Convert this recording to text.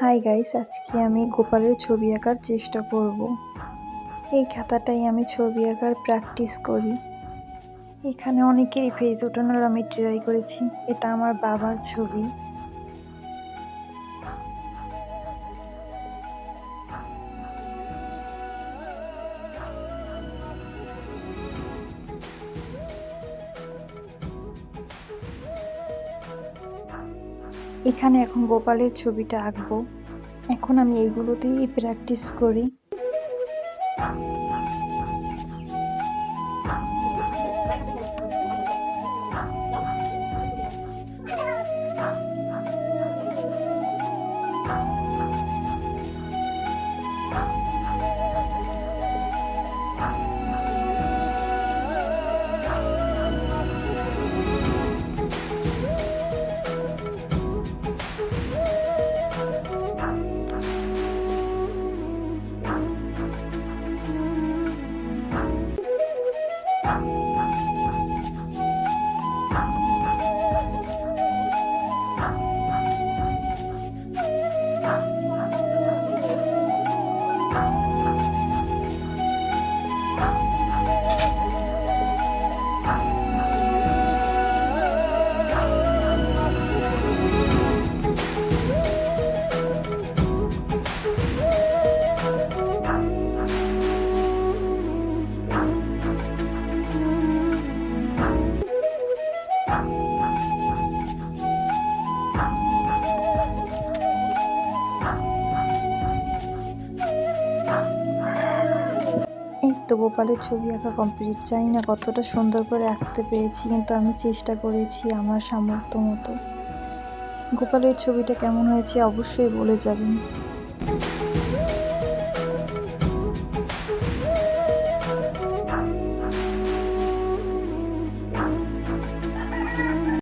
Hi guys, আজকে আমি গোপালের ছবি আঁকার চেষ্টা করব। এই খাতাটাই আমি ছবি আঁকার প্র্যাকটিস করি। এখানে অনেকেরই ফেস ওঠানোর আমি ট্রাই করেছি। এটা আমার বাবার ছবি। এখানে এখন গোপালের ছবিটা আঁকবো। এখন আমি এইগুলোতেই প্র্যাকটিস করি। এই তো গোপালের ছবি আঁকা কমপ্লিট। জানি না কতটা সুন্দর করে আঁকতে পেরেছি, কিন্তু আমি চেষ্টা করেছি আমার সামর্থ্য মতো। গোপালের ছবিটা কেমন হয়েছে অবশ্যই বলে যাবেন।